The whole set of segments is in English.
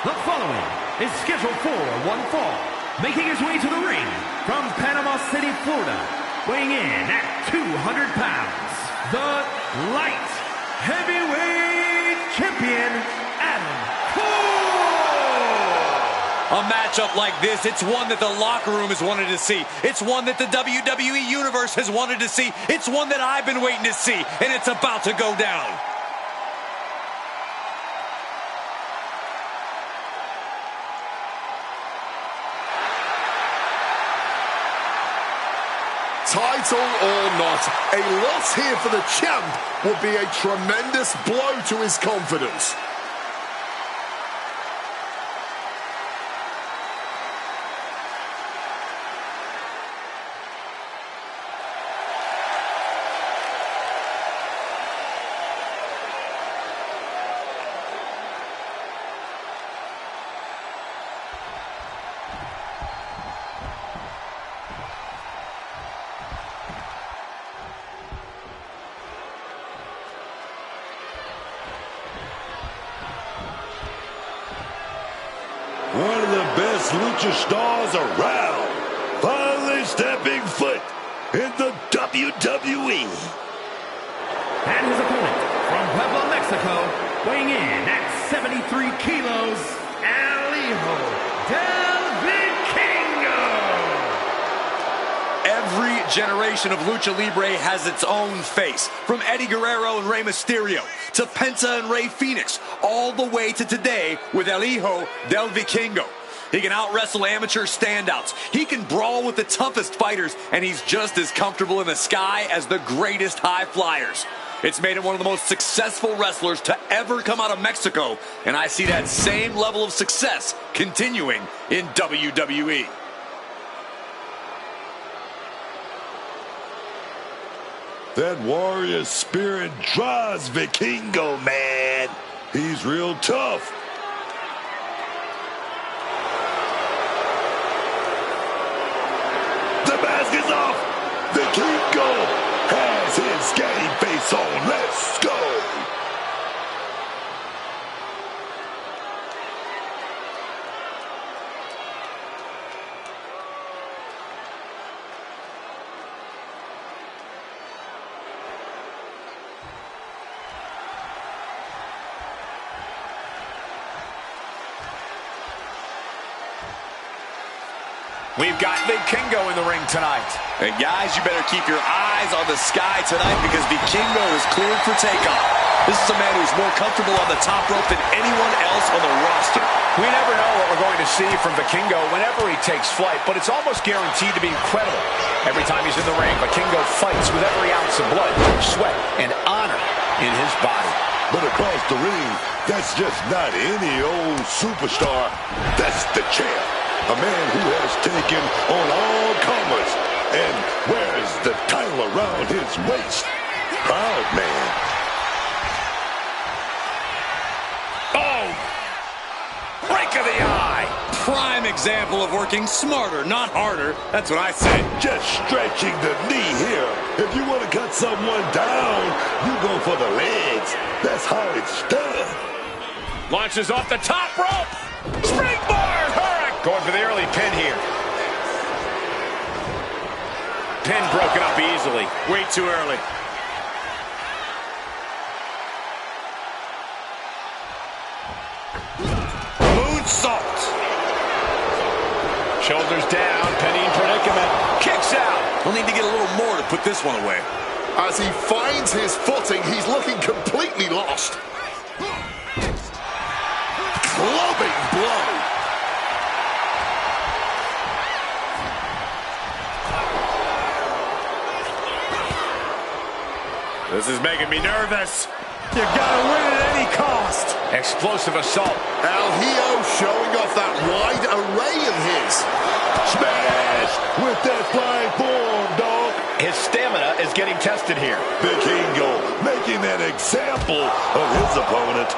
The following is scheduled for one fall, making his way to the ring from Panama City, Florida, weighing in at 200 pounds, the light heavyweight champion, Adam Cole! A matchup like this, it's one that the locker room has wanted to see. It's one that the WWE Universe has wanted to see. It's one that I've been waiting to see, and it's about to go down. Title or not, a loss here for the champ would be a tremendous blow to his confidence. One of the best lucha stars around, finally stepping foot in the WWE. And his opponent from Puebla, Mexico, weighing in at 73 kilos, Alejo del Vikingo. Every generation of Lucha Libre has its own face. From Eddie Guerrero and Rey Mysterio, to Penta and Rey Fenix, all the way to today with El Hijo del Vikingo. He can out-wrestle amateur standouts. He can brawl with the toughest fighters, and he's just as comfortable in the sky as the greatest high flyers. It's made him one of the most successful wrestlers to ever come out of Mexico, and I see that same level of success continuing in WWE. That warrior spirit drives Vikingo, man. He's real tough. The mask is off. Vikingo has his game face on. Let's go. We've got Vikingo in the ring tonight. And guys, you better keep your eyes on the sky tonight because Vikingo is cleared for takeoff. This is a man who's more comfortable on the top rope than anyone else on the roster. We never know what we're going to see from Vikingo whenever he takes flight, but it's almost guaranteed to be incredible. Every time he's in the ring, Vikingo fights with every ounce of blood, sweat, and honor in his body. But across the ring, that's just not any old superstar. That's the champ. A man who has taken on all comers and wears the title around his waist. Proud man. Oh! Break of the eye! Prime example of working smarter, not harder. That's what I say. Just stretching the knee here. If you want to cut someone down, you go for the legs. That's how it's done. Launches off the top rope! Springboard! Going for the early pin here. Pin broken up easily. Way too early. Moonsault. Shoulders down. Penny in predicament. Kicks out. We'll need to get a little more to put this one away. As he finds his footing, he's looking completely lost. Clubbing blow. This is making me nervous. You gotta win at any cost. Explosive assault. El Hijo showing off that wide array of his. Smash with that flying form, dog. His stamina is getting tested here. Vikingo making an example of his opponent.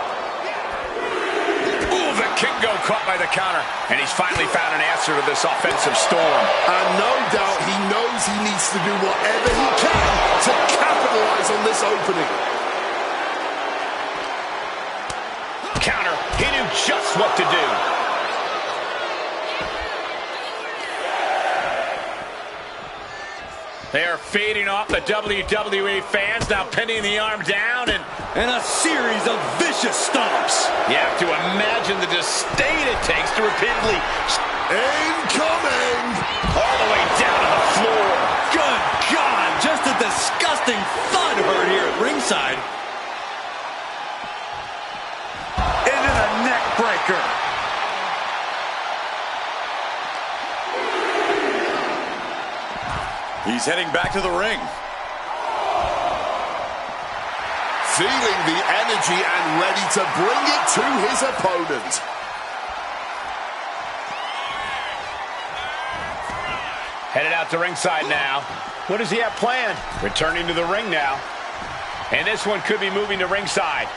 Ooh, Vikingo caught by the counter. And he's finally found an answer to this offensive storm. And no doubt he knows he needs to do whatever he can to capitalize on this opening. Counter. He knew just what to do. They are feeding off the WWE fans, now pinning the arm down and a series of vicious stomps. you have to imagine the disdain it takes to repeatedly Incoming! all the way down to the floor. Good God, just a disgusting thud heard here at ringside. Into the neck breaker. He's heading back to the ring. Feeling the energy and ready to bring it to his opponent. Headed out to ringside now. What does he have planned? Returning to the ring now. And this one could be moving to ringside.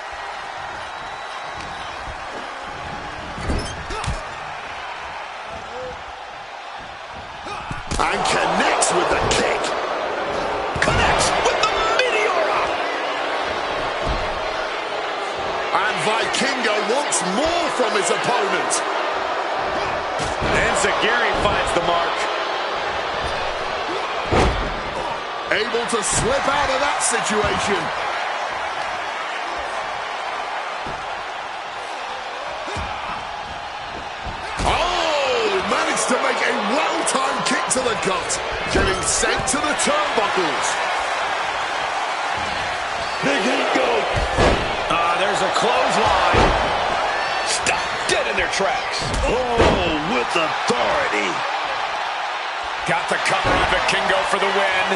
And connects with the kick. Connects with the Meteora. And Vikingo wants more from his opponent. And Zagiri finds the mark. Able to slip out of that situation. Oh, managed to make a well-timed kick to the gut, getting sent to the turnbuckles. Big Ego. There's a clothesline. Stop dead in their tracks. Oh, with authority. Got the cover on Vikingo for the win.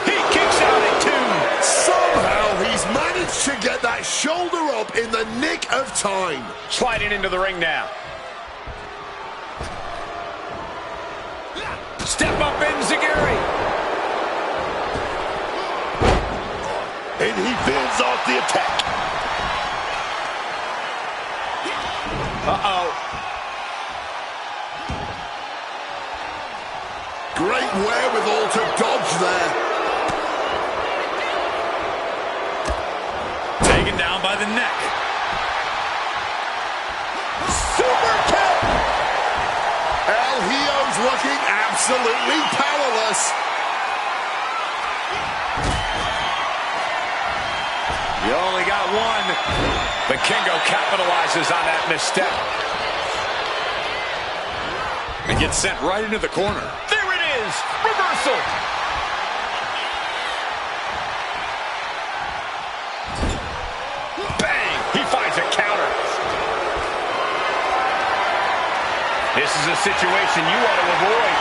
He kicks out at 2. Somehow he's managed to get that shoulder up in the nick of time. Sliding into the ring now. Step up in Zagiri. And he fends off the attack. Uh-oh. Great wherewithal to dodge there. Taken down by the neck. Super kick! El Hio's looking absolutely powerless. You only got one. Vikingo capitalizes on that misstep. And gets sent right into the corner. There it is. Reversal. Bang. He finds a counter. This is a situation you want to avoid.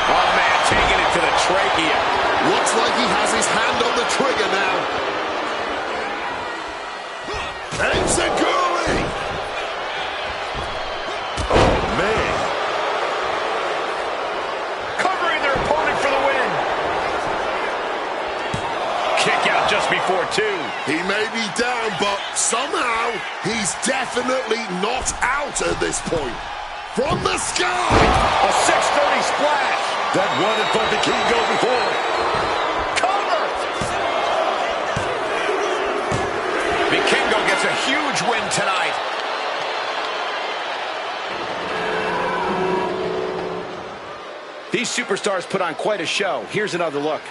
Oh, man, taking it to the trachea. Looks like he has his hand on the trigger now. And Zaguri! Oh, man. Covering their opponent for the win. Kick out just before 2. He may be down, but somehow he's definitely not out at this point. From the sky! A 630 splash. That one in front of the King go before. Cover. Vikingo gets a huge win tonight. These superstars put on quite a show. Here's another look.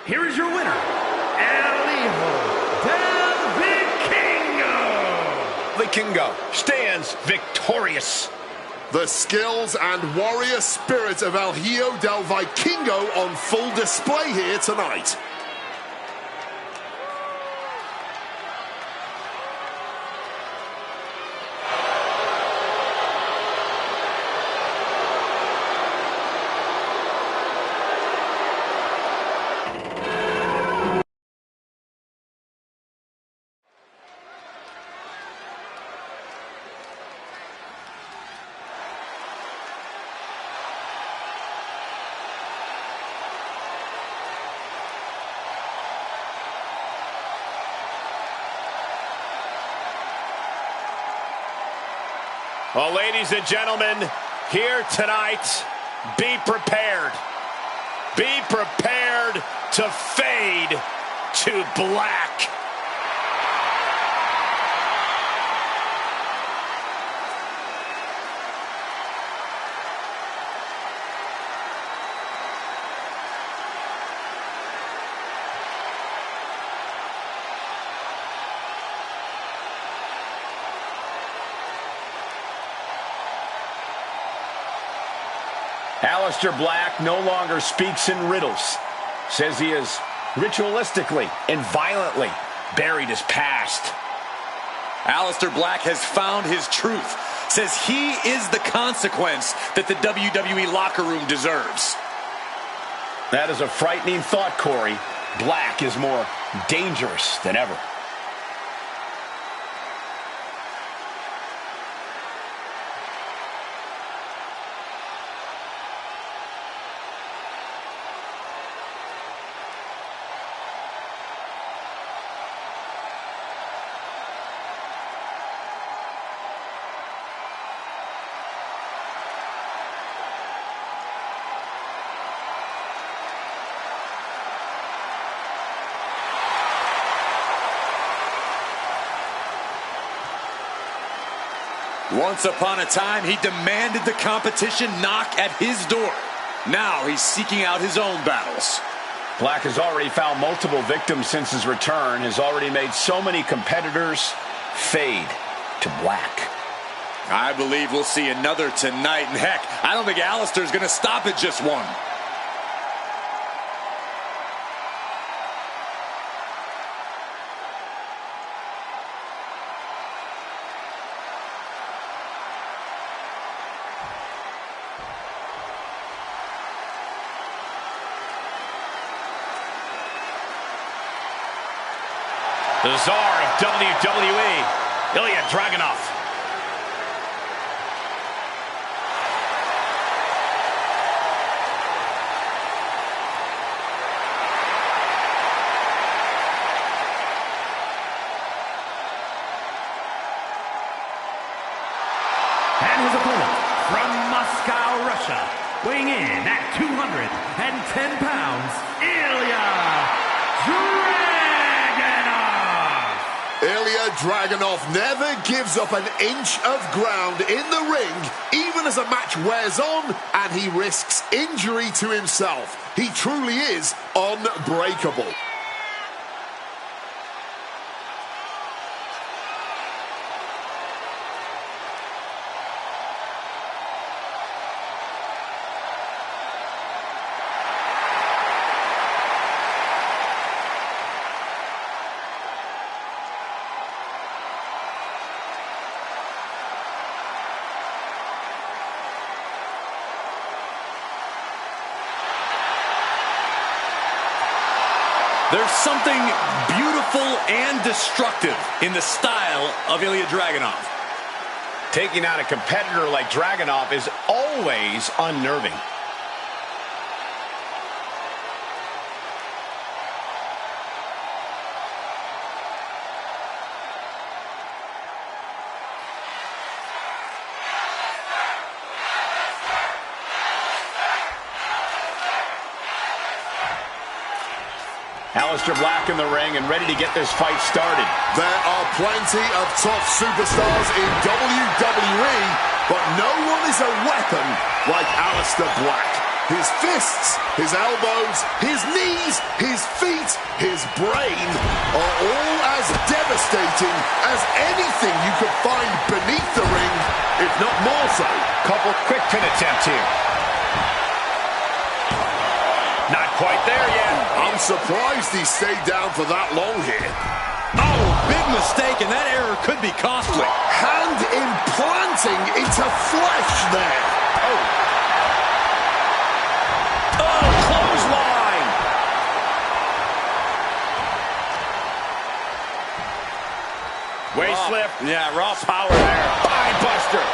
Here is your winner, El Del Vikingo. Vikingo stands victorious. The skills and warrior spirit of El Hijo del Vikingo on full display here tonight. Well, ladies and gentlemen, here tonight, be prepared. Be prepared to fade to black. Aleister Black no longer speaks in riddles. Says he has ritualistically and violently buried his past. Aleister Black has found his truth. Says he is the consequence that the WWE locker room deserves. That is a frightening thought, Corey. Black is more dangerous than ever. Once upon a time, he demanded the competition knock at his door. Now he's seeking out his own battles. Black has already found multiple victims since his return, has already made so many competitors fade to black. I believe we'll see another tonight, and heck, I don't think Aleister's going to stop at just one. The czar of WWE, Ilya Dragunov. And his opponent from Moscow, Russia, weighing in at 210 pounds, Ilya Ilya Dragunov never gives up an inch of ground in the ring, even as a match wears on and he risks injury to himself. He truly is unbreakable. There's something beautiful and destructive in the style of Ilya Dragunov. Taking out a competitor like Dragunov is always unnerving. Aleister Black in the ring and ready to get this fight started. There are plenty of tough superstars in WWE, but no one is a weapon like Aleister Black. His fists, his elbows, his knees, his feet, his brain are all as devastating as anything you could find beneath the ring, if not more so. Couple quick pin attempts here. Not quite there yet. I'm surprised he stayed down for that long here. Oh, big mistake, and that error could be costly. Hand implanting into flesh there. Oh, clothesline. Waist slip. Yeah, raw power there. Spine buster.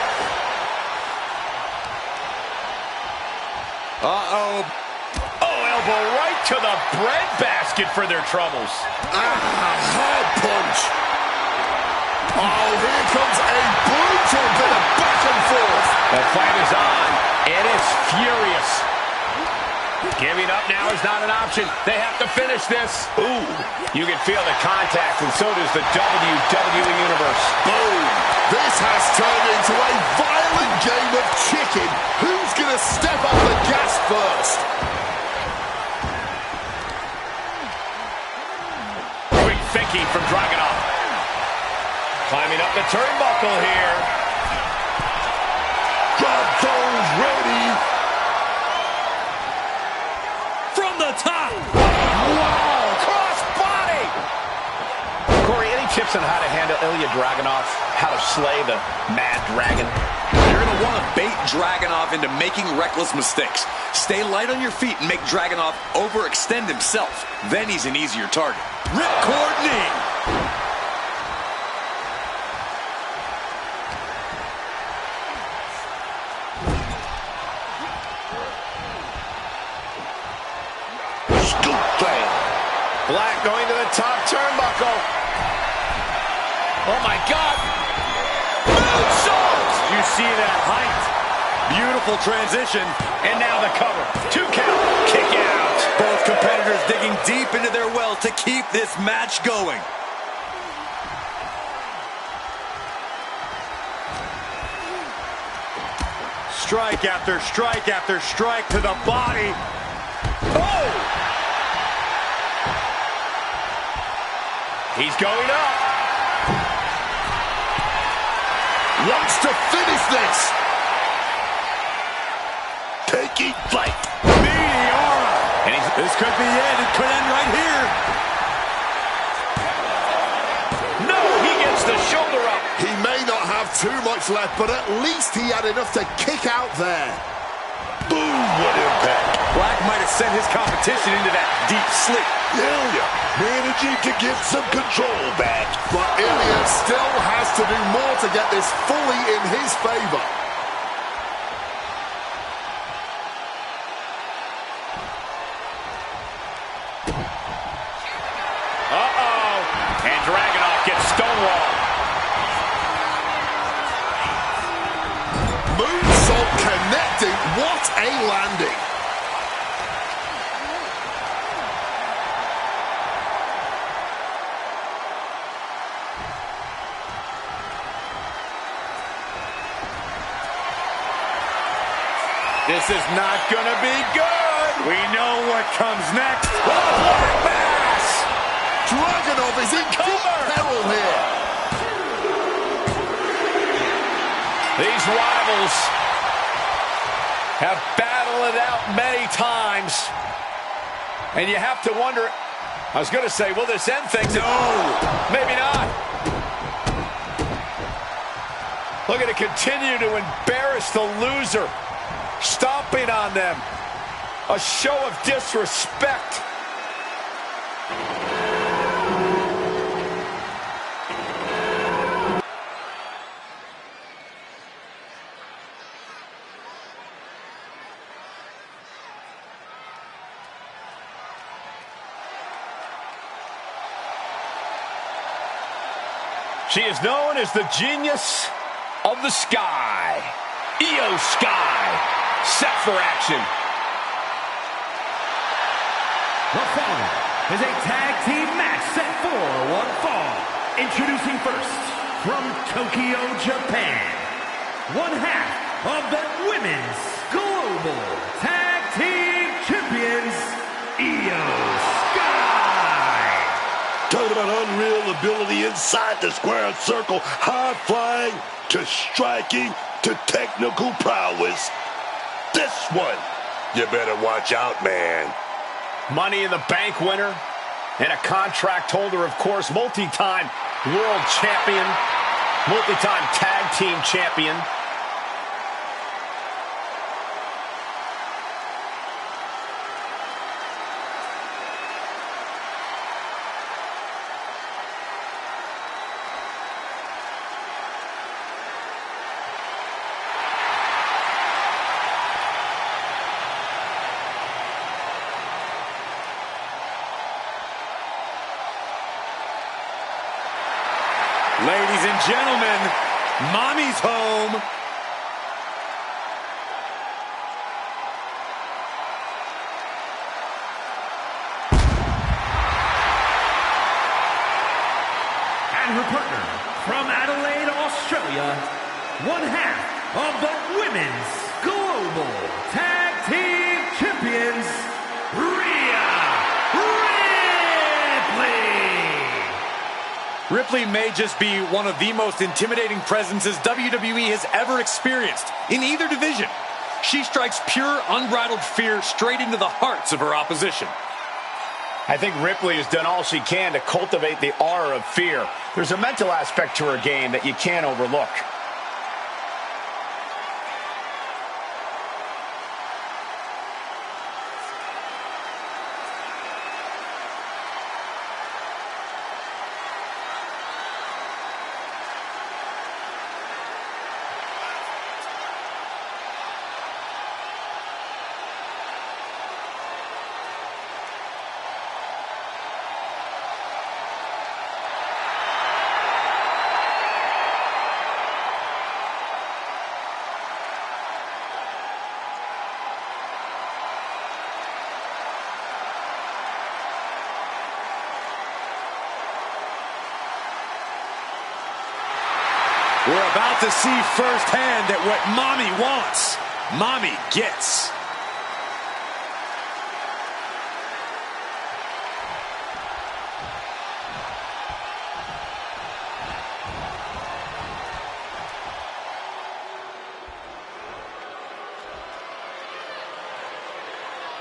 Uh-oh. Elbow right to the breadbasket for their troubles. Hard punch. Oh, here comes a brutal bit of back and forth. The fight is on, and it's furious. Giving up now is not an option. They have to finish this. Ooh. You can feel the contact, and so does the WWE Universe. Boom. This has turned into a violent game of chicken. Who's going to step on the gas first? Quick thinking from Dragunov. Climbing up the turnbuckle here. Drop those ready. From the top. Wow! Cross body! Corey, any tips on how to handle Ilya Dragunov? How to slay the Mad Dragon? You're going to want to bait Dragunov into making reckless mistakes. Stay light on your feet and make Dragunov overextend himself. Then he's an easier target. Ripcord knee. Black going to the top turnbuckle. Oh, my God. Moonsault! You see that height? Beautiful transition. And now the cover. 2 count. Kick out. Both competitors digging deep into their well to keep this match going. Strike after strike after strike to the body. Oh! He's going up. Wants to finish this. Taking flight. Meteora. And This could be it. It could end right here. No, he gets the shoulder up. He may not have too much left, but at least he had enough to kick out there. Boom, what impact. Black might have sent his competition into that deep sleep. Ilya managing to get some control back. But Ilya still has to do more to get this fully in his favor. Uh-oh. And Dragunov gets stonewalled. Moonsault connecting. What a landing. This is not going to be good. We know what comes next. Black Mass. Dragunov is in deep peril here. These rivals have battled it out many times. And you have to wonder, I was going to say, will this end things? No, maybe not. Look at it continue to embarrass the loser. Stomping on them. A show of disrespect. She is known as the genius of the sky. Io Sky. Set for action. The following is a tag team match set for one fall. Introducing first, from Tokyo, Japan, one half of the Women's Global Tag Team Champions, Io Sky. Talking about unreal ability inside the square circle, high flying to striking to technical prowess. This one, you better watch out, man. Money in the Bank winner and a contract holder, of course, multi-time world champion, multi-time tag team champion. Ladies and gentlemen, Mommy's home. And her partner from Adelaide, Australia, one half of the Women's Global Tag Team Champions, Rhea Ripley. Ripley may just be one of the most intimidating presences WWE has ever experienced in either division. She strikes pure, unbridled fear straight into the hearts of her opposition. I think Ripley has done all she can to cultivate the aura of fear. There's a mental aspect to her game that you can't overlook. We're about to see firsthand that what Mommy wants, Mommy gets.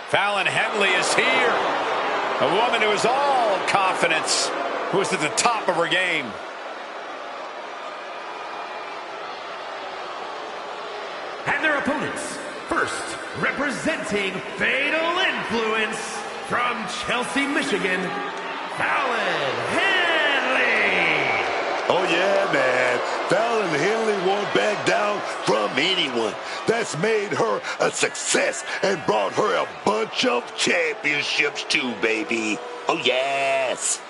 Fallon Henley is here. A woman who is all confidence, who is at the top of her game. And their opponents, first representing Fatal Influence from Chelsea, Michigan, Fallon Henley. Oh, yeah, man. Fallon Henley won't back down from anyone. That's made her a success and brought her a bunch of championships too, baby. Oh, yes.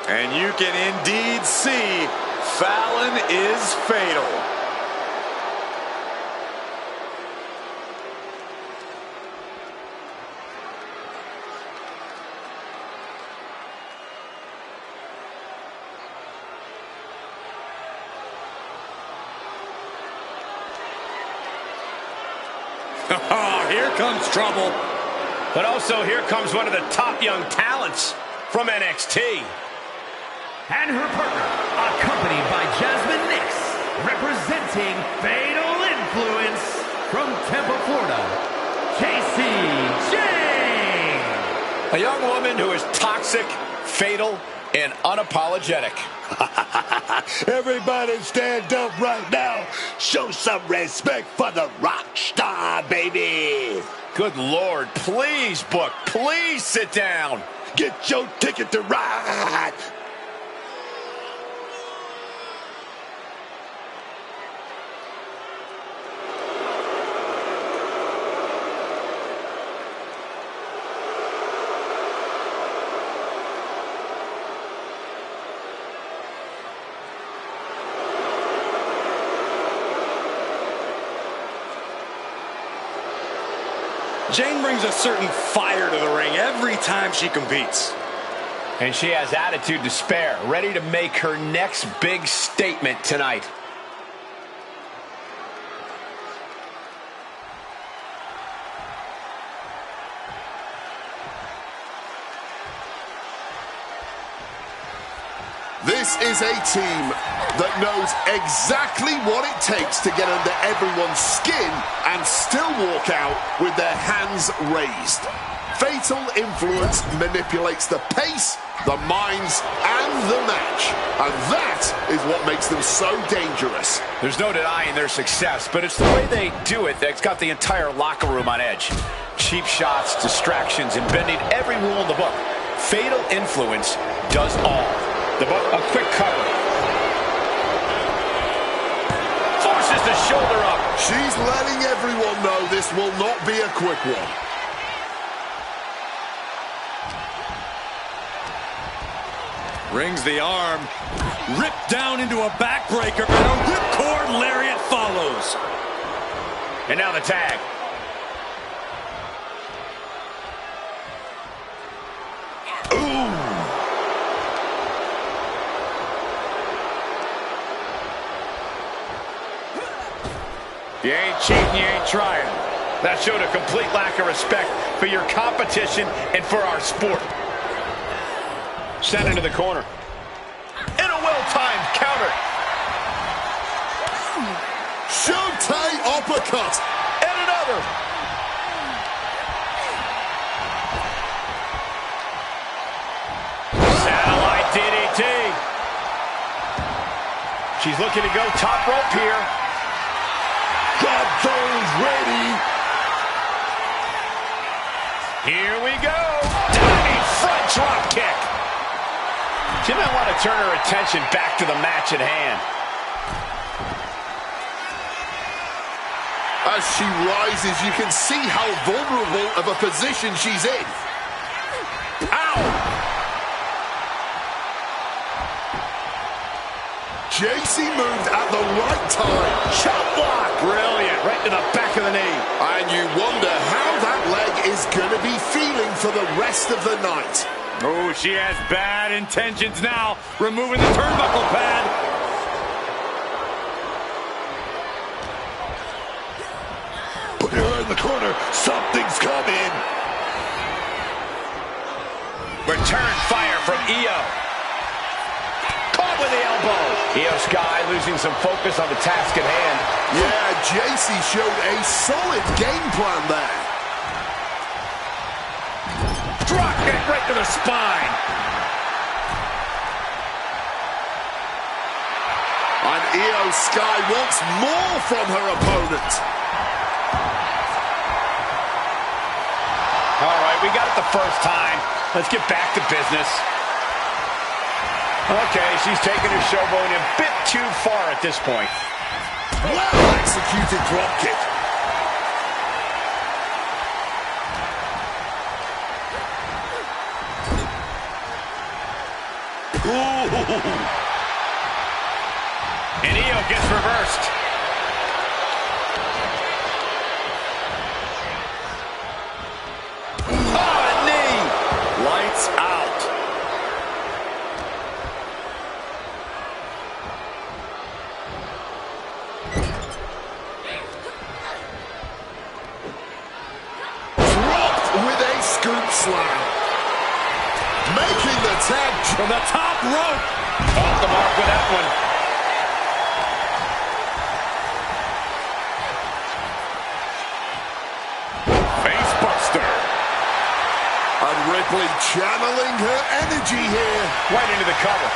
And you can indeed see Fallon is fatal. Oh, here comes trouble. But also here comes one of the top young talents from NXT. And her partner, accompanied by Jasmine Nix, representing Fatal Influence from Tampa, Florida, Casey Jane. A young woman who is toxic, fatal, and unapologetic. Everybody stand up right now. Show some respect for the rock star, baby. Good Lord, please, Book, please sit down. Get your ticket to ride. Jane brings a certain fire to the ring every time she competes. And she has attitude to spare, ready to make her next big statement tonight. This is a team that knows exactly what it takes to get under everyone's skin and still walk out with their hands raised. Fatal Influence manipulates the pace, the minds, and the match. And that is what makes them so dangerous. There's no denying their success, but it's the way they do it that's got the entire locker room on edge. cheap shots, distractions, and bending every rule in the book. Fatal influence does all. The book, a quick cover. Forces the shoulder up. She's letting everyone know this will not be a quick one. Rings the arm. Ripped down into a backbreaker, and a ripcord lariat follows. And now the tag. Ooh. You ain't cheating, you ain't trying. That showed a complete lack of respect for your competition and for our sport. Sent into the corner. And a well-timed counter. Showtime uppercut. And another. Satellite DDT. She's looking to go top rope here. Godzone's ready. Here we go. Diving front drop kick. She might want to turn her attention back to the match at hand. As she rises, you can see how vulnerable of a position she's in. Ow! JC moved at the right time. Chop block. Brilliant. Right to the back of the knee. And you wonder how that leg is going to be feeling for the rest of the night. Oh, she has bad intentions now. Removing the turnbuckle pad. Put her in the corner. Something's coming. Return fire from Io. Caught with the elbow. Io Sky losing some focus on the task at hand. Yeah, JC showed a solid game plan there. Drop kick right to the spine. And Io Sky wants more from her opponent. All right, we got it the first time. Let's get back to business. Okay, she's taking her showboat a bit too far at this point. Well executed drop kick. Ooh. And Io gets reversed. Oh, a knee! Lights out. Dropped with a scoop slam. Making the tag From the top rope. Off the mark with that one. Face buster. And Ripley channeling her energy here. Right into the cover.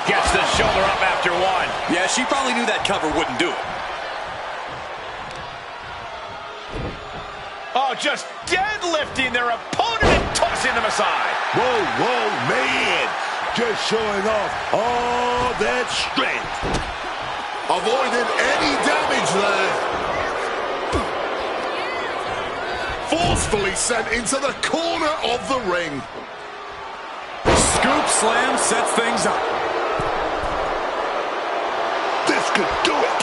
Gets the shoulder up after one. Yeah, she probably knew that cover wouldn't do it. Oh, just deadlifting their opponent and tossing them aside. Whoa, whoa, man. Just showing off all that strength. Avoided any damage there. Forcefully sent into the corner of the ring. Scoop slam sets things up. This could do it.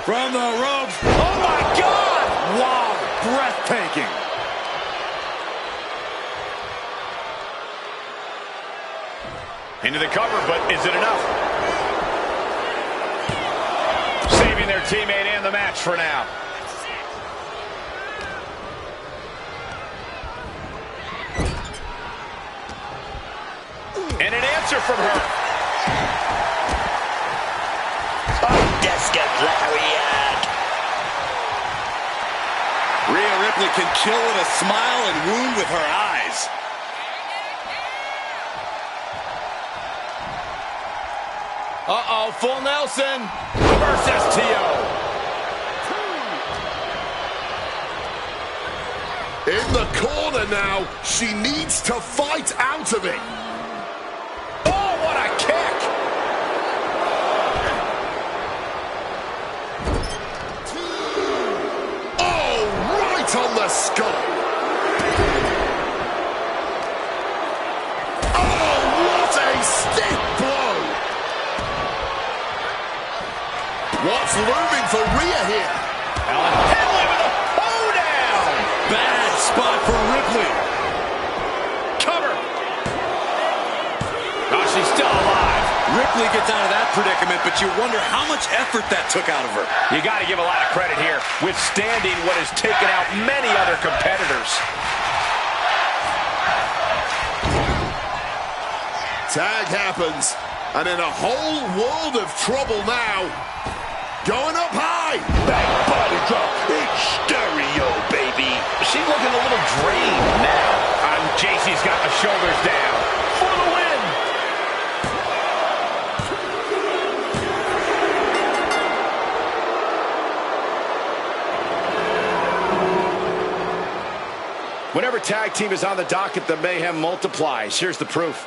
From the ropes. Oh, my God! Wow, breathtaking. Into the cover, but is it enough? Saving their teammate and the match for now. And an answer from her. Oh, Desca Lariat. Rhea Ripley can kill with a smile and wound with her eyes. Uh-oh, full Nelson. reverse STO. In the corner now. She needs to fight out of it. Oh, what a kick. Oh, right on the skull. Oh, what a stiff blow. What's looming for Rhea here? Henley with a hoedown. Bad spot for Ripley. Cover. Oh, she's still alive. Ripley gets out of that predicament, but you wonder how much effort that took out of her. You got to give a lot of credit here, withstanding what has taken out many other competitors. Tag happens, and in a whole world of trouble now. Going up high. Back body drop in stereo, baby. She's looking a little drained now. And JC's got the shoulders down for the win. Whenever tag team is on the docket, the mayhem multiplies. Here's the proof.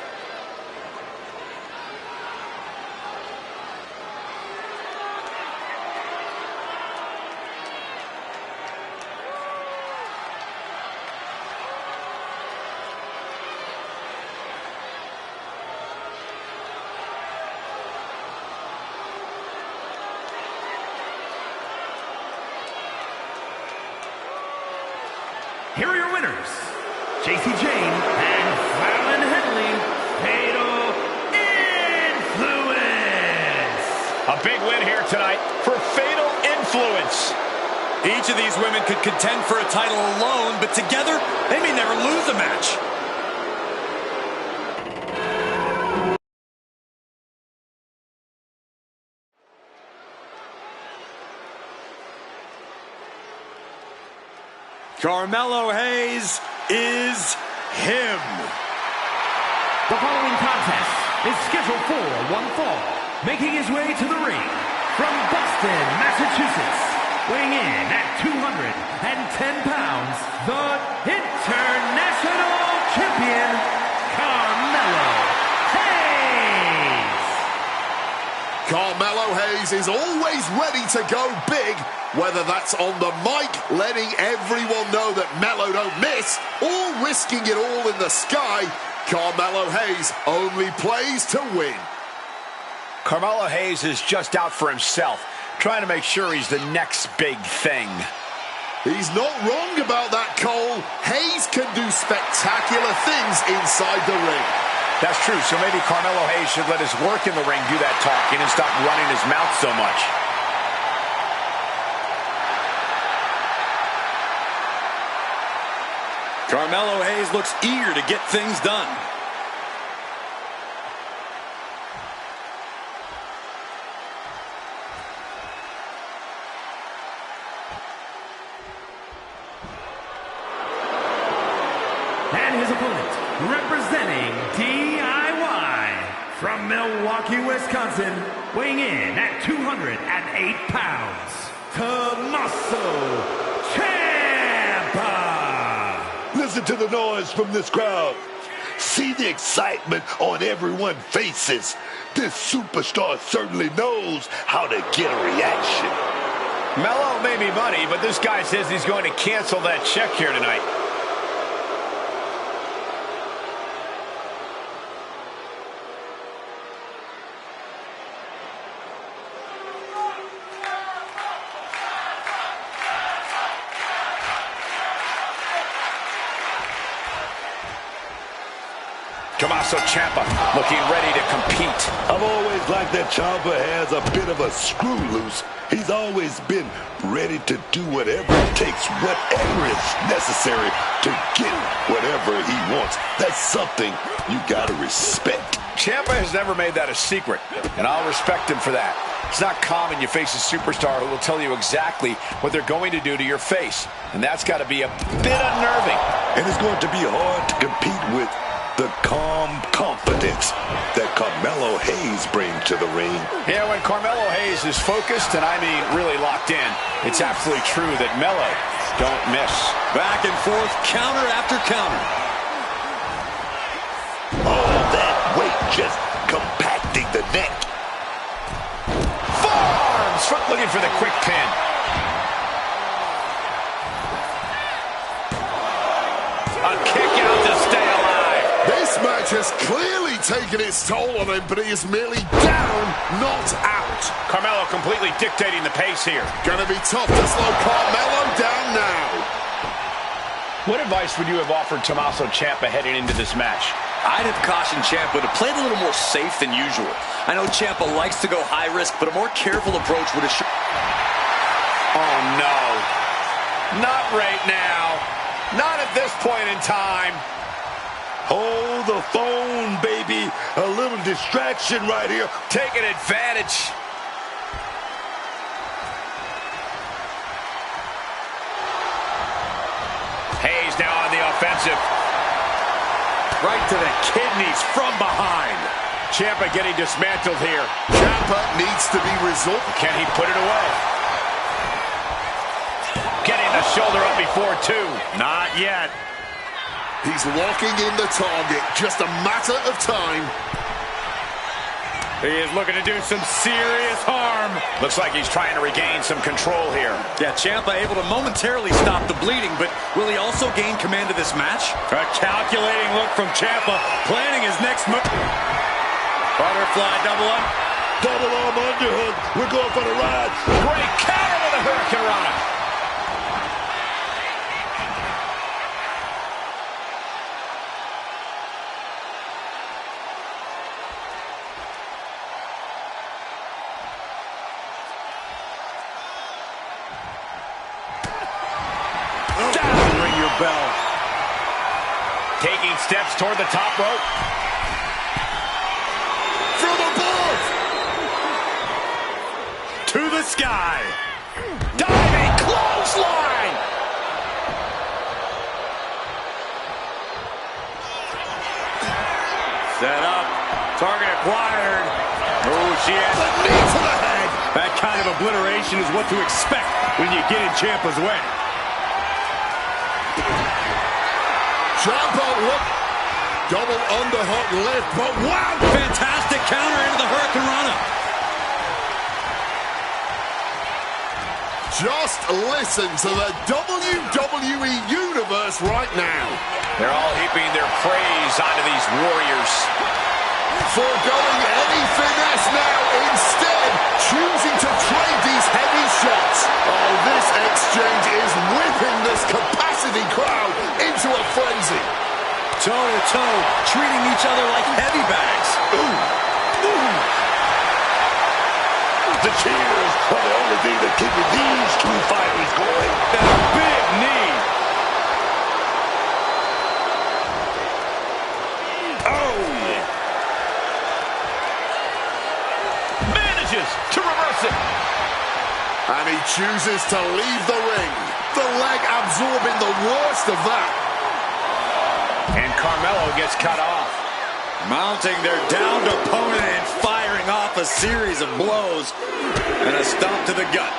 Here are your winners, JC Jane and Fallon Henley, Fatal Influence. A big win here tonight for Fatal Influence. Each of these women could contend for a title alone, but together, they may never lose a match. Carmelo Hayes is him. The following contest is scheduled for one fall. Making his way to the ring from Boston, Massachusetts, weighing in at 210 pounds, the International Champion, Carmelo Hayes. Carmelo Hayes is always ready to go big, whether that's on the mic, letting everyone know that Melo don't miss, or risking it all in the sky. Carmelo Hayes only plays to win. Carmelo Hayes is just out for himself, trying to make sure he's the next big thing. He's not wrong about that, Cole. Hayes can do spectacular things inside the ring. That's true, so maybe Carmelo Hayes should let his work in the ring do that talking and stop running his mouth so much. Carmelo Hayes looks eager to get things done. And his opponent, representing DIY from Milwaukee, Wisconsin, weighing in at 208 pounds, Tommaso Ciampa. Listen to the noise from this crowd. See the excitement on everyone's faces. This superstar certainly knows how to get a reaction. Melo may be money, but this guy says he's going to cancel that check here tonight. Tommaso Ciampa looking ready to compete. I've always liked that Ciampa has a bit of a screw loose. He's always been ready to do whatever it takes, whatever is necessary to get whatever he wants. That's something you gotta respect. Ciampa has never made that a secret, and I'll respect him for that. It's not common you face a superstar who will tell you exactly what they're going to do to your face, and that's got to be a bit unnerving. And it's going to be hard to compete with the calm confidence tactics that Carmelo Hayes brings to the ring. Yeah, when Carmelo Hayes is focused, and I mean really locked in, it's absolutely true that Melo don't miss. Back and forth, counter after counter. All that weight just compacting the neck. Forearms! Looking for the quick pin. A kick out to stay alive. This match has clearly taken its toll on him, but he is merely down, not out. Carmelo completely dictating the pace here. Gonna be tough to slow Carmelo down now. What advice would you have offered Tommaso Ciampa heading into this match? I'd have cautioned Ciampa to play it a little more safe than usual. I know Ciampa likes to go high risk, but a more careful approach would assure... Oh, no. Not right now. Not at this point in time. Hold the phone, baby. A little distraction right here. Taking advantage. Hayes now on the offensive. Right to the kidneys from behind. Ciampa getting dismantled here. Ciampa needs to be resolved. Can he put it away? Getting the shoulder up before two. Not yet. He's locking in the target. Just a matter of time. He is looking to do some serious harm. Looks like he's trying to regain some control here. Yeah, Ciampa able to momentarily stop the bleeding, but will he also gain command of this match? A calculating look from Ciampa, planning his next move. Butterfly double up. Double arm underhook. We're going for the ride. Great counter with a Hurricane Rana. Ring your bell. Taking steps toward the top rope. From above. To the sky. Diving clothesline. Set up. Target acquired. Oh, she has The knee to the head. that kind of obliteration is what to expect when you get in Ciampa's way. Ciampa, look. Double underhook lift, but wow. Fantastic counter into the Hurricane Rana. Just listen to the WWE Universe right now. They're all heaping their praise onto these warriors. Foregoing any finesse now, instead choosing to trade these heavy shots. Oh, this exchange is whipping this capacity crowd into a frenzy. Toe-to-toe, treating each other like heavy bags. Ooh. Ooh. The cheers are the only thing that keep these two fighters going. And a big knee. Oh! Manages to reverse it. And he chooses to leave the ring. The leg absorbing the worst of that. And Carmelo gets cut off. Mounting their downed opponent and firing off a series of blows. And a stomp to the gut.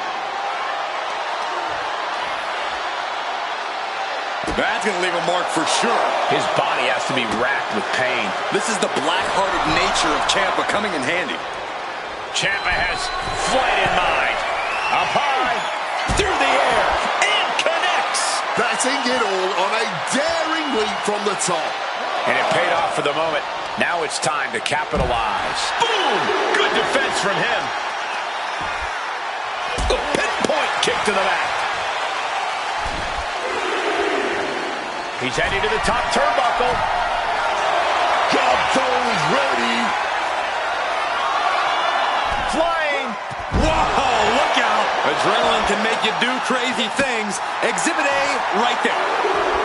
That's going to leave a mark for sure. His body has to be racked with pain. This is the black-hearted nature of Ciampa coming in handy. Ciampa has flight in mind. Up high, through the air, and connects. Betting it all on a daring leap from the top. And it paid off for the moment. Now it's time to capitalize. Boom! Good defense from him. A pinpoint kick to the back. He's heading to the top turnbuckle. Drop toes ready. Flying. Whoa, look out. Adrenaline can make you do crazy things. Exhibit A right there.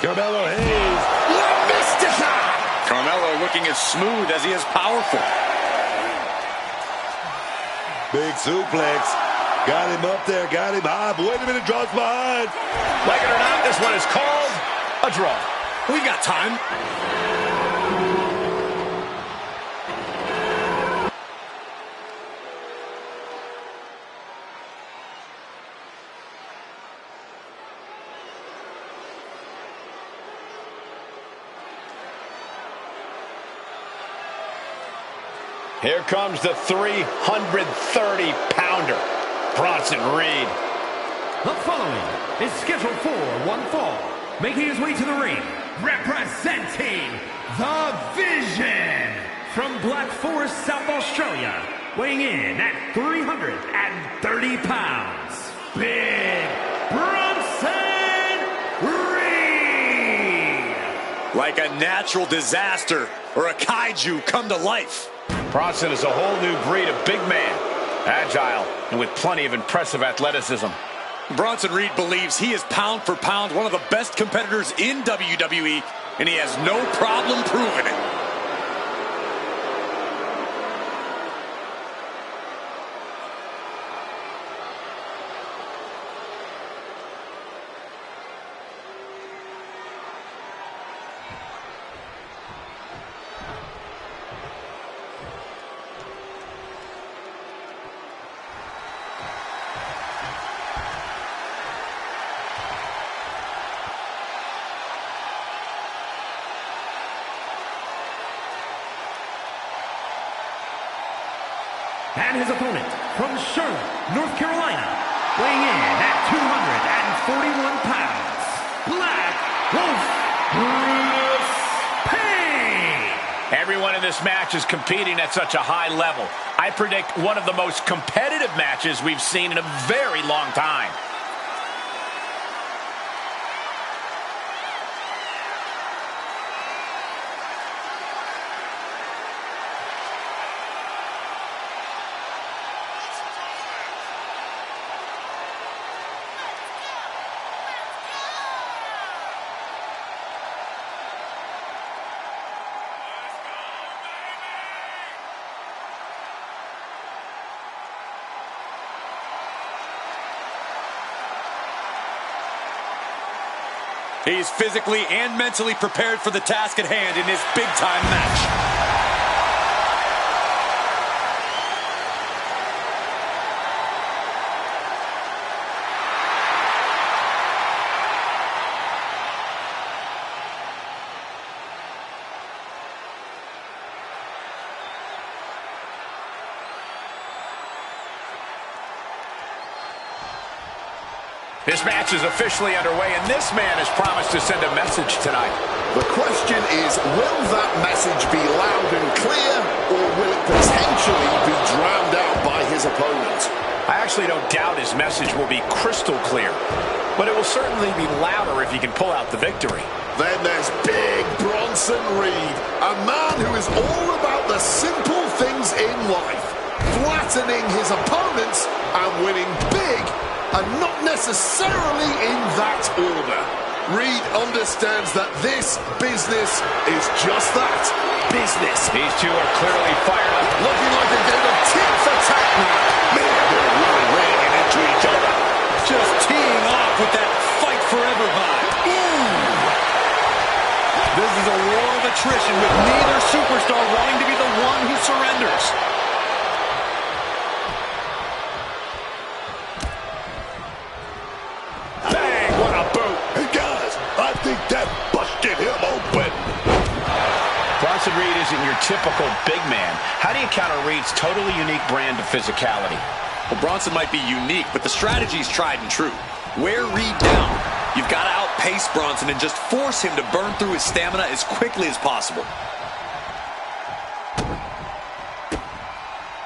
Carmelo Hayes. La Mystica! Carmelo looking as smooth as he is powerful. Big suplex. Got him up there, got him high. But wait a minute, draws behind. Like it or not, this one is called a draw. We got time. Here comes the 330-pounder, Bronson Reed. The following is scheduled for one fall. Making his way to the ring, representing the Vision from Black Forest, South Australia, weighing in at 330 pounds, Big Bronson Reed. Like a natural disaster or a kaiju come to life. Bronson is a whole new breed of big man, agile, and with plenty of impressive athleticism. Bronson Reed believes he is pound for pound one of the best competitors in WWE, and he has no problem proving it. And his opponent from Charlotte, North Carolina, weighing in at 241 pounds, Black Wolf, Bruce Payne. Everyone in this match is competing at such a high level. I predict one of the most competitive matches we've seen in a very long time. He's physically and mentally prepared for the task at hand in this big-time match. This match is officially underway, and this man has promised to send a message tonight. The question is, will that message be loud and clear, or will it potentially be drowned out by his opponent? I actually don't doubt his message will be crystal clear, but it will certainly be louder if he can pull out the victory. Then there's Big Bronson Reed, a man who is all about the simple things in life, flattening his opponents and winning big, and not necessarily in that order. Reed understands that this business is just that, business. These two are clearly fired up. Looking like a game of tit for tat now. Man, they're really laying into each other. Just teeing off with that fight forever vibe. This is a war of attrition with neither superstar wanting to be the one who surrenders. I think that busted him open. Bronson Reed isn't your typical big man. How do you counter Reed's totally unique brand of physicality? Well, Bronson might be unique, but the strategy's tried and true. Wear Reed down. You've got to outpace Bronson and just force him to burn through his stamina as quickly as possible.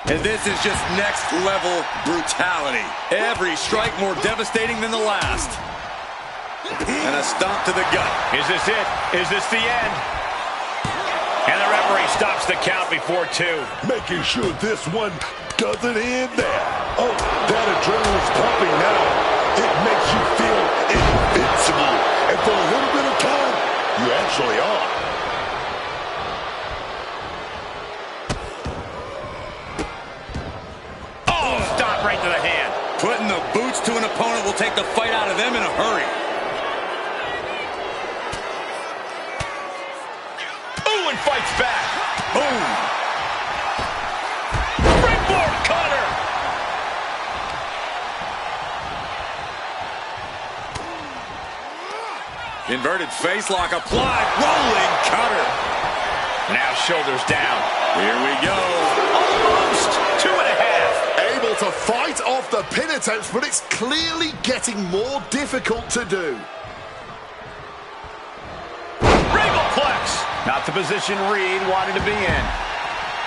And this is just next level brutality. Every strike more devastating than the last. And a stomp to the gut. Is this it? Is this the end? And the referee stops the count before two. Making sure this one doesn't end there. Oh, that adrenaline's pumping now. It makes you feel invincible. And for a little bit of time, fights back. Boom. Springboard cutter. Inverted face lock applied. Rolling cutter. Now shoulders down. Here we go. Almost 2.5. Able to fight off the pin attempts, but it's clearly getting more difficult to do. Not the position Reed wanted to be in.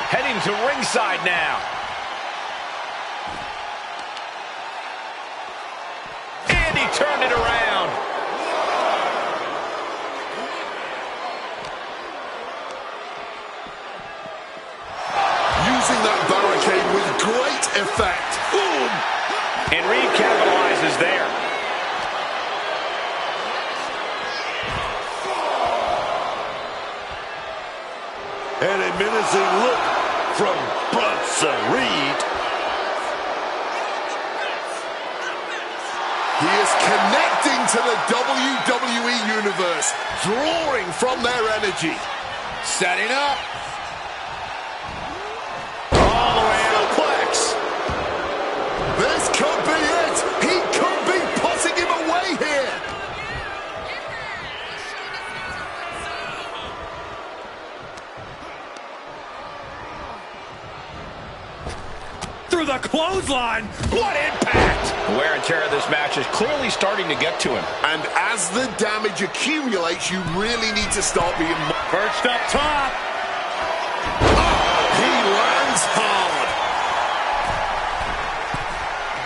Heading to ringside now. And he turned it around. Using that barricade with great effect. Boom! And Reed capitalizes there. And a menacing look from Bronson Reed. He is connecting to the WWE Universe, drawing from their energy. Setting up. All the way out. Suplex. This could be it. He could be putting him away here. Through the clothesline. What impact! The wear and tear of this match is clearly starting to get to him. And as the damage accumulates, you really need to start being... Perched up top. Oh, he lands hard.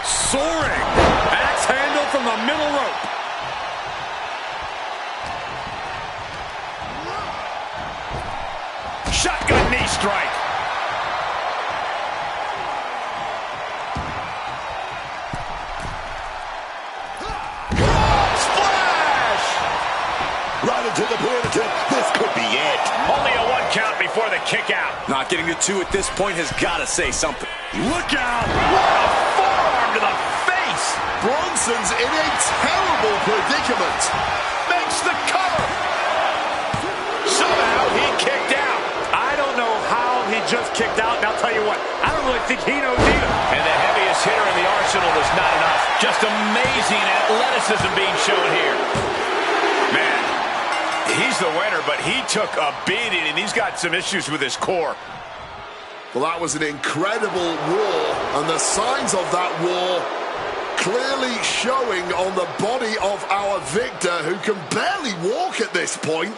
Soaring. Axe handle from the middle rope. Shotgun knee strike. Right into the pin attempt. This could be it. Only a 1 count before the kick out. Not getting to 2 at this point has got to say something. Look out. What a forearm to the face. Bronson's in a terrible predicament. Makes the cover. Somehow he kicked out. I don't know how he just kicked out, and I'll tell you what, I don't really think he knows either. And the heaviest hitter in the arsenal was not enough. Just amazing athleticism being shown here. Man, he's the winner, but he took a beating, and he's got some issues with his core. Well, that was an incredible war, and the signs of that war clearly showing on the body of our victor, who can barely walk at this point.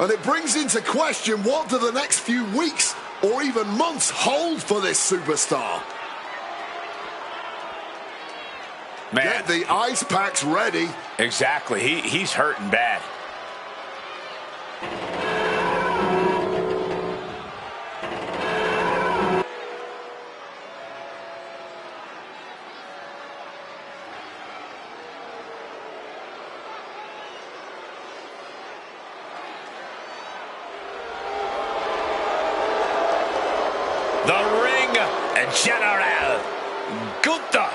And it brings into question, what do the next few weeks or even months hold for this superstar? Man, Get the ice packs ready. exactly. He's hurting bad. The ring general, Gunther.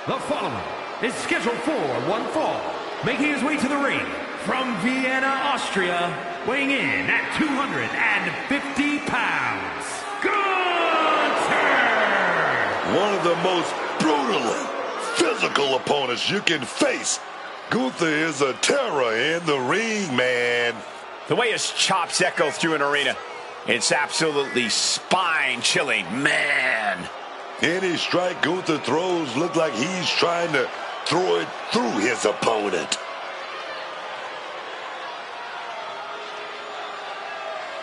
The following is scheduled for one fall, making his way to the ring from Vienna, Austria, weighing in at 250 pounds, Gunther! One of the most brutally physical opponents you can face. Gunther is a terror in the ring, man. The way his chops echo through an arena, it's absolutely spine-chilling, man. Any strike Gunther throws look like he's trying to throw it through his opponent.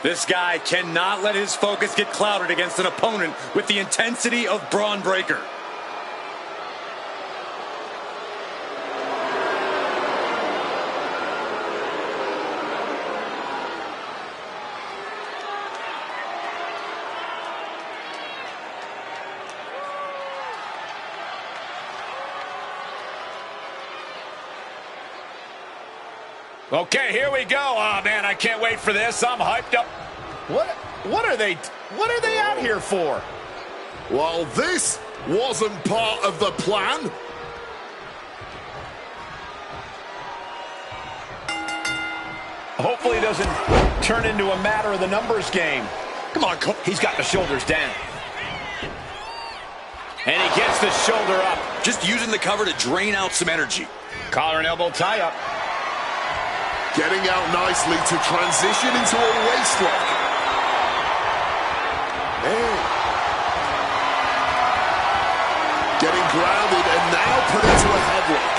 This guy cannot let his focus get clouded against an opponent with the intensity of Braun Breaker. Okay, here we go. Oh man, I can't wait for this. I'm hyped up. What are they out here for? Well, this wasn't part of the plan. Hopefully it doesn't turn into a matter of the numbers game. Come on, Cole. He's got the shoulders down. And he gets the shoulder up. Just using the cover to drain out some energy. Collar and elbow tie-up. Getting out nicely to transition into a waistlock. Man. Getting grounded and now put into a headlock.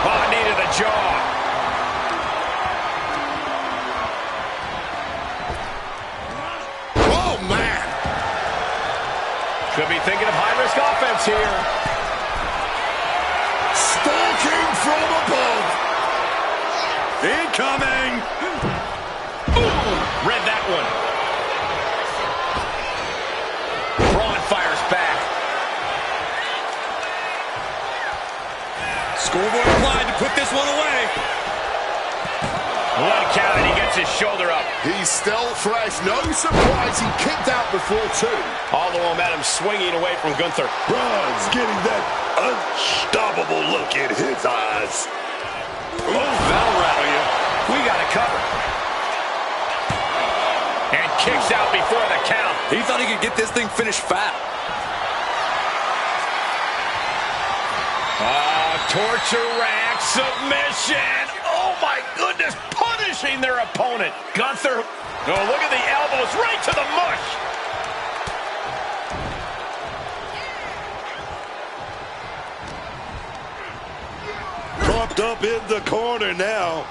Oh, needed a jaw. Oh, man. Could be thinking of high-risk offense here. Stalking from above. Incoming! Boom! Read that one. Braun fires back. Scoreboard applied to put this one away. One count and he gets his shoulder up. He's still fresh. No surprise he kicked out before two. All the momentum swinging away from Gunther. Braun's getting that unstoppable look in his eyes. Oh, that'll rattle you. We got it covered. And kicks out before the count. He thought he could get this thing finished fat. Torture rack submission. Oh my goodness, punishing their opponent. Gunther, oh, look at the elbows, right to the mush. Propped up in the corner now.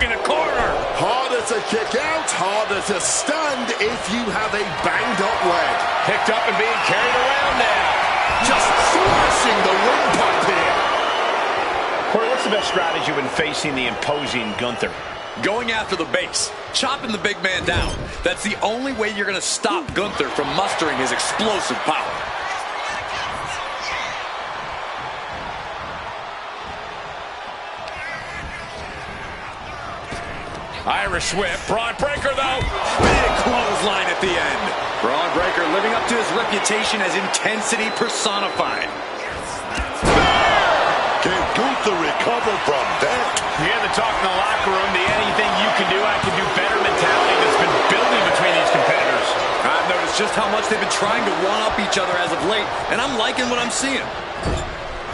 In the corner. Harder to kick out, harder to stand if you have a banged up leg. Picked up and being carried around now. Just thrashing the windpipe here. Corey, what's the best strategy when facing the imposing Gunther? Going after the base, chopping the big man down. That's the only way you're going to stop Gunther from mustering his explosive power. Irish whip, Braun breaker though. Big clothesline at the end. Braun Breaker living up to his reputation as intensity personified. Can Gunther recover from that? You hear the talk in the locker room, the anything you can do, I can do better mentality that's been building between these competitors. I've noticed just how much they've been trying to one-up each other as of late, and I'm liking what I'm seeing.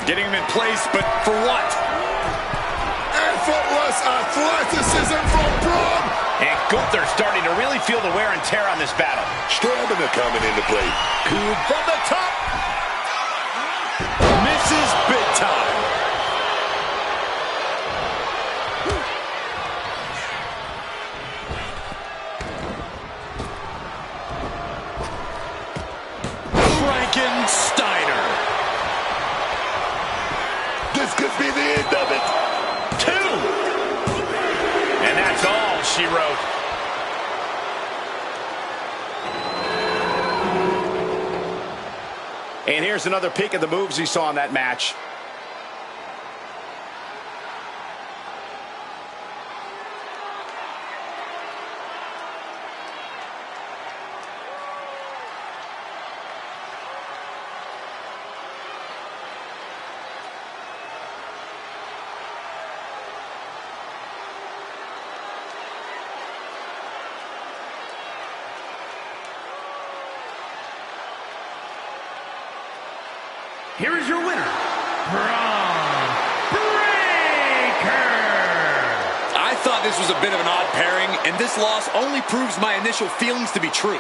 Getting them in place, but for what? Effortless athleticism from Braun. And Gunther starting to really feel the wear and tear on this battle. Stamina coming into play. Coup from the top. Misses big time. Frankensteiner. This could be the end of it. And that's all she wrote. And here's another peek at the moves he saw in that match. Here is your winner, Braun Breaker. I thought this was a bit of an odd pairing, and this loss only proves my initial feelings to be true.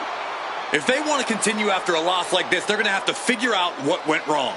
If they want to continue after a loss like this, they're going to have to figure out what went wrong.